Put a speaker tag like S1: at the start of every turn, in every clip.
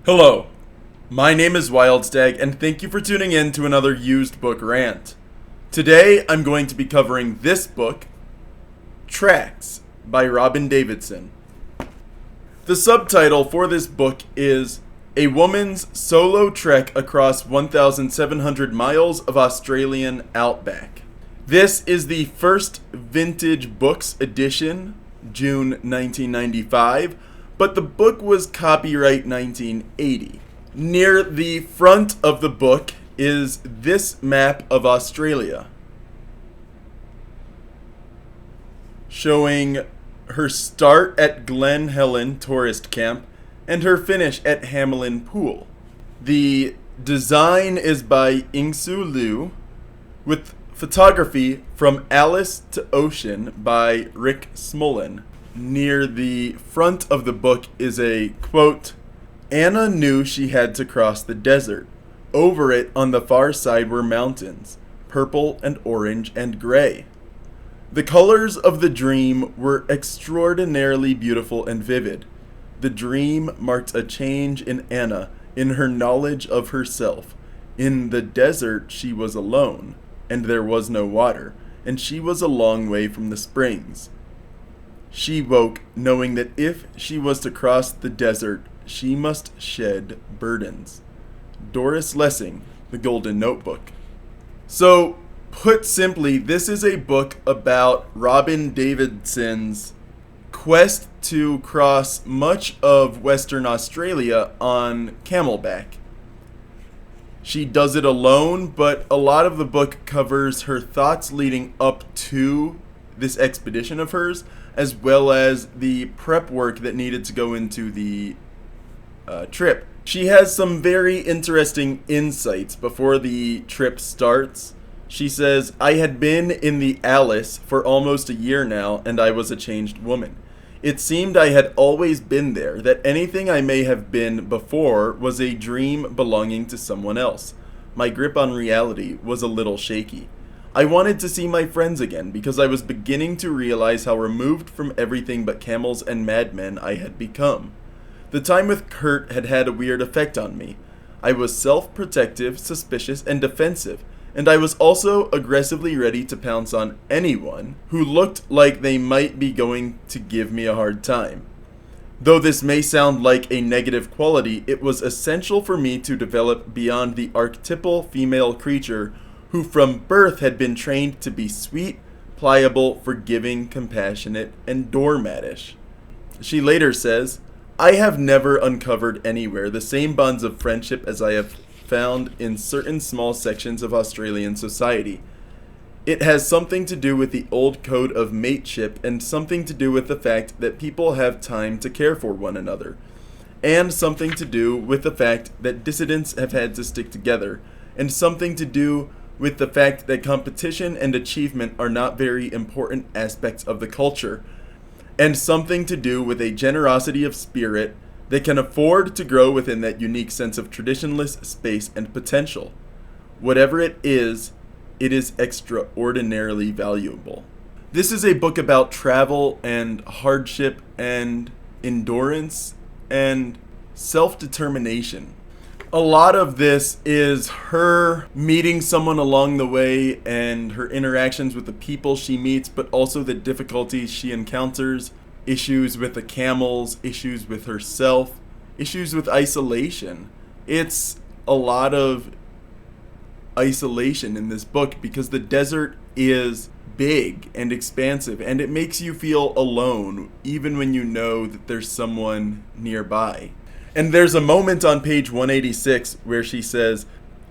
S1: Hello, my name is Wildstag, and thank you for tuning in to another used book rant. Today, I'm going to be covering this book, Tracks, by Robin Davidson. The subtitle for this book is A Woman's Solo Trek Across 1,700 Miles of Australian Outback. This is the first vintage books edition, June 1995, but the book was copyright 1980. Near the front of the book is this map of Australia, showing her start at Glen Helen Tourist Camp and her finish at Hamelin Pool. The design is by Ingsu Liu, with photography from Alice to Ocean by Rick Smolin. Near the front of the book is a quote, "Anna knew she had to cross the desert. Over it on the far side were mountains, purple and orange and gray. The colors of the dream were extraordinarily beautiful and vivid. The dream marked a change in Anna, in her knowledge of herself. In the desert she was alone, and there was no water, and she was a long way from the springs. She woke knowing that if she was to cross the desert, she must shed burdens." Doris Lessing, The Golden Notebook. So, put simply, this is a book about Robin Davidson's quest to cross much of Western Australia on camelback. She does it alone, but a lot of the book covers her thoughts leading up to this expedition of hers, as well as the prep work that needed to go into the trip. She has some very interesting insights before the trip starts. She says, "I had been in the Alice for almost a year now, and I was a changed woman. It seemed I had always been there, that anything I may have been before was a dream belonging to someone else. My grip on reality was a little shaky. I wanted to see my friends again because I was beginning to realize how removed from everything but camels and madmen I had become. The time with Kurt had had a weird effect on me. I was self-protective, suspicious, and defensive, and I was also aggressively ready to pounce on anyone who looked like they might be going to give me a hard time. Though this may sound like a negative quality, it was essential for me to develop beyond the archetypal female creature who from birth had been trained to be sweet, pliable, forgiving, compassionate, and doormatish." She later says, "I have never uncovered anywhere the same bonds of friendship as I have found in certain small sections of Australian society. It has something to do with the old code of mateship and something to do with the fact that people have time to care for one another, and something to do with the fact that dissidents have had to stick together, and something to do with the fact that competition and achievement are not very important aspects of the culture, and something to do with a generosity of spirit that can afford to grow within that unique sense of traditionless space and potential. Whatever it is extraordinarily valuable." This is a book about travel and hardship and endurance and self-determination. A lot of this is her meeting someone along the way and her interactions with the people she meets, but also the difficulties she encounters, issues with the camels, issues with herself, issues with isolation. It's a lot of isolation in this book because the desert is big and expansive, and it makes you feel alone even when you know that there's someone nearby. And there's a moment on page 186 where she says,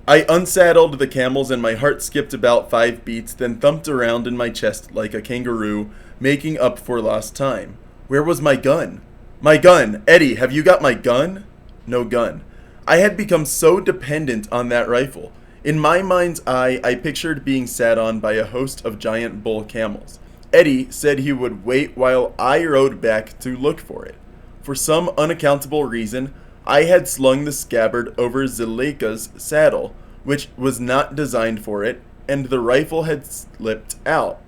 S1: "I unsaddled the camels and my heart skipped about 5 beats, then thumped around in my chest like a kangaroo, making up for lost time. Where was my gun? My gun! Eddie, have you got my gun? No gun. I had become so dependent on that rifle. In my mind's eye, I pictured being sat on by a host of giant bull camels. Eddie said he would wait while I rode back to look for it. For some unaccountable reason, I had slung the scabbard over Zuleika's saddle, which was not designed for it, and the rifle had slipped out.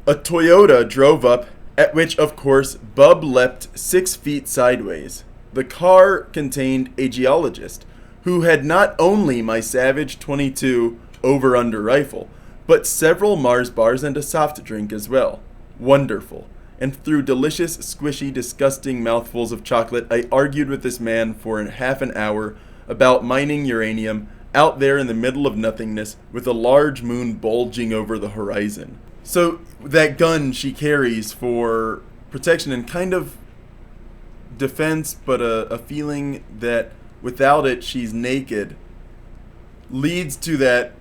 S1: A Toyota drove up, at which, of course, Bub leapt 6 feet sideways. The car contained a geologist who had not only my Savage 22 over-under rifle, but several Mars bars and a soft drink as well. Wonderful. And through delicious, squishy, disgusting mouthfuls of chocolate, I argued with this man for half an hour about mining uranium out there in the middle of nothingness with a large moon bulging over the horizon. So that gun she carries for protection and kind of defense, but a feeling that without it she's naked, leads to that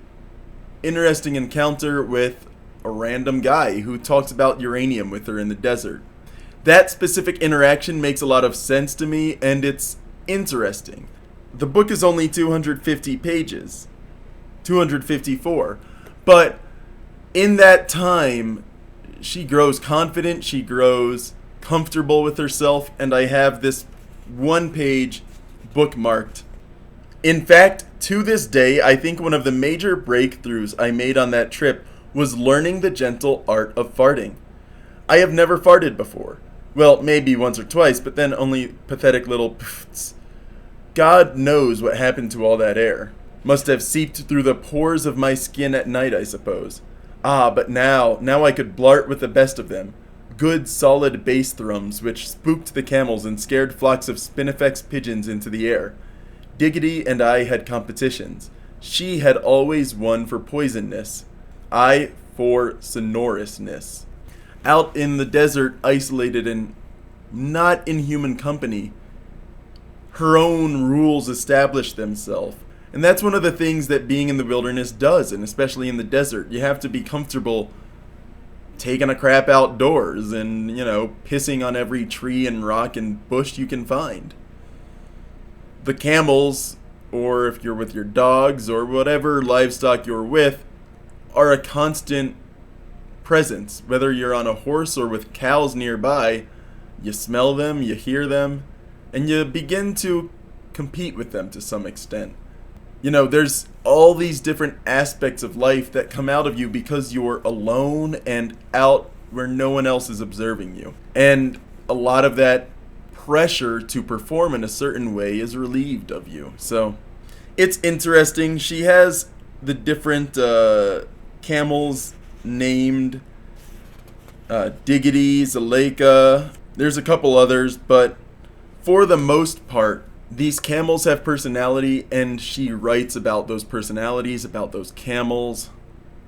S1: interesting encounter with a random guy who talks about uranium with her in the desert. That specific interaction makes a lot of sense to me, and it's interesting. The book is only 250 pages, 254, but in that time, she grows confident, she grows comfortable with herself, and I have this one-page bookmarked. In fact, to this day, I think one of the major breakthroughs I made on that trip was learning the gentle art of farting. I have never farted before. Well, maybe once or twice, but then only pathetic little pfts. God knows what happened to all that air. Must have seeped through the pores of my skin at night, I suppose. But now I could blart with the best of them. Good, solid bass thrums which spooked the camels and scared flocks of spinifex pigeons into the air. Diggity and I had competitions. She had always won for poisonness. I for sonorousness. Out in the desert, isolated and not in human company, her own rules established themselves. And that's one of the things that being in the wilderness does, and especially in the desert. You have to be comfortable taking a crap outdoors and, pissing on every tree and rock and bush you can find. The camels, or if you're with your dogs or whatever livestock you're with, are a constant presence. Whether you're on a horse or with cows nearby, you smell them, you hear them, and you begin to compete with them to some extent. There's all these different aspects of life that come out of you because you're alone and out where no one else is observing you. And a lot of that pressure to perform in a certain way is relieved of you. So it's interesting. She has the different camels named Diggity, Zuleika. There's a couple others, but for the most part, these camels have personality, and she writes about those personalities, about those camels.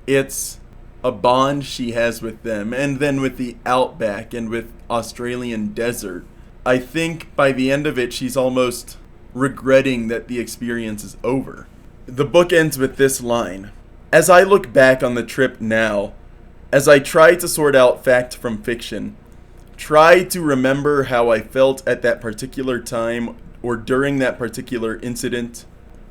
S1: It's a bond she has with them. And then with the outback and with Australian desert, I think by the end of it, she's almost regretting that the experience is over. The book ends with this line. As I look back on the trip now, as I try to sort out fact from fiction, try to remember how I felt at that particular time or during that particular incident,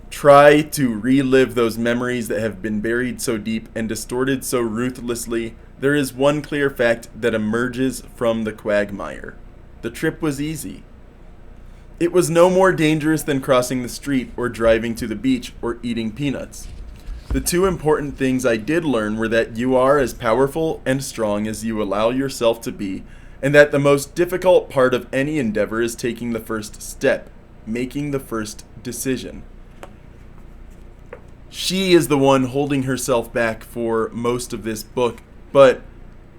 S1: try to relive those memories that have been buried so deep and distorted so ruthlessly, there is one clear fact that emerges from the quagmire. The trip was easy. It was no more dangerous than crossing the street or driving to the beach or eating peanuts. The two important things I did learn were that you are as powerful and strong as you allow yourself to be, and that the most difficult part of any endeavor is taking the first step, making the first decision. She is the one holding herself back for most of this book, but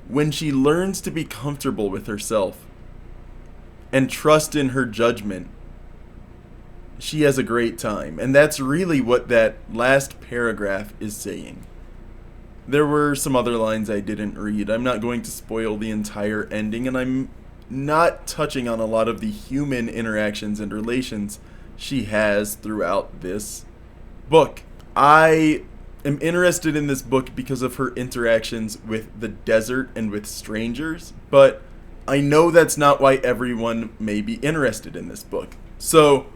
S1: when she learns to be comfortable with herself and trust in her judgment, she has a great time. And that's really what that last paragraph is saying. There were some other lines I didn't read. I'm not going to spoil the entire ending, and I'm not touching on a lot of the human interactions and relations she has throughout this book. I am interested in this book because of her interactions with the desert and with strangers, but I know that's not why everyone may be interested in this book. So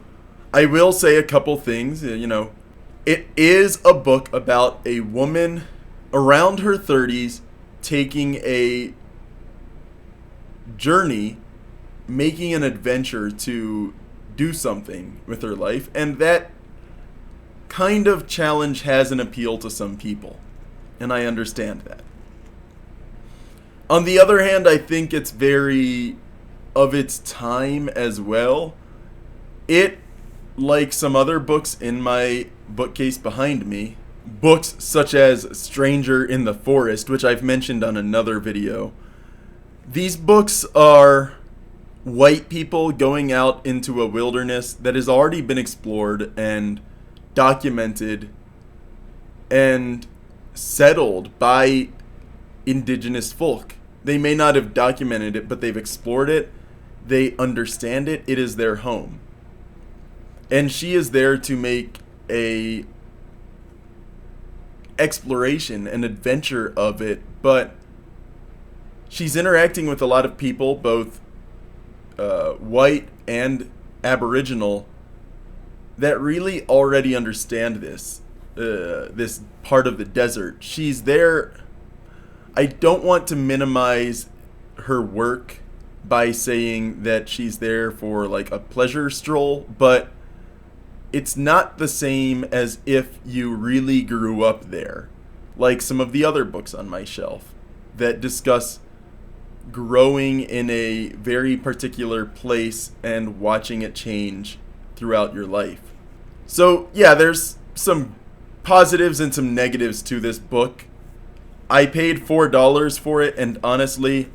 S1: I will say a couple things. It is a book about a woman around her 30s taking a journey, making an adventure to do something with her life, and that kind of challenge has an appeal to some people, and I understand that. On the other hand, I think it's very of its time as well. It, like some other books in my bookcase behind me, books such as Stranger in the Forest, which I've mentioned on another video, these books are white people going out into a wilderness that has already been explored and documented and settled by indigenous folk. They may not have documented it, but they've explored it. They understand it. It is their home. And she is there to make a exploration and adventure of it, but she's interacting with a lot of people, both white and Aboriginal, that really already understand this part of the desert. She's there. I don't want to minimize her work by saying that she's there for like a pleasure stroll, but it's not the same as if you really grew up there, like some of the other books on my shelf that discuss growing in a very particular place and watching it change throughout your life. So yeah, there's some positives and some negatives to this book. I paid $4 for it, and honestly,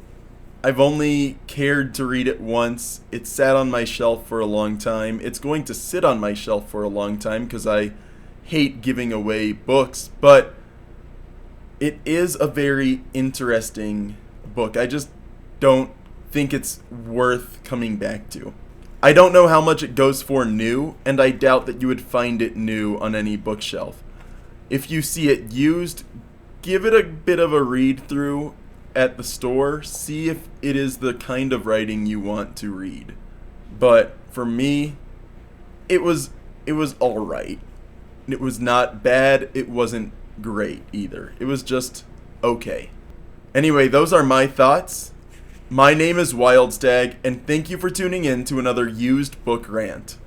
S1: I've only cared to read it once. It sat on my shelf for a long time. It's going to sit on my shelf for a long time because I hate giving away books, but it is a very interesting book. I just don't think it's worth coming back to. I don't know how much it goes for new, and I doubt that you would find it new on any bookshelf. If you see it used, give it a bit of a read through at the store, see if it is the kind of writing you want to read. But for me, it was all right. It was not bad, it wasn't great either. It was just okay. Anyway, those are my thoughts. My name is Wildstag, and thank you for tuning in to another used book rant.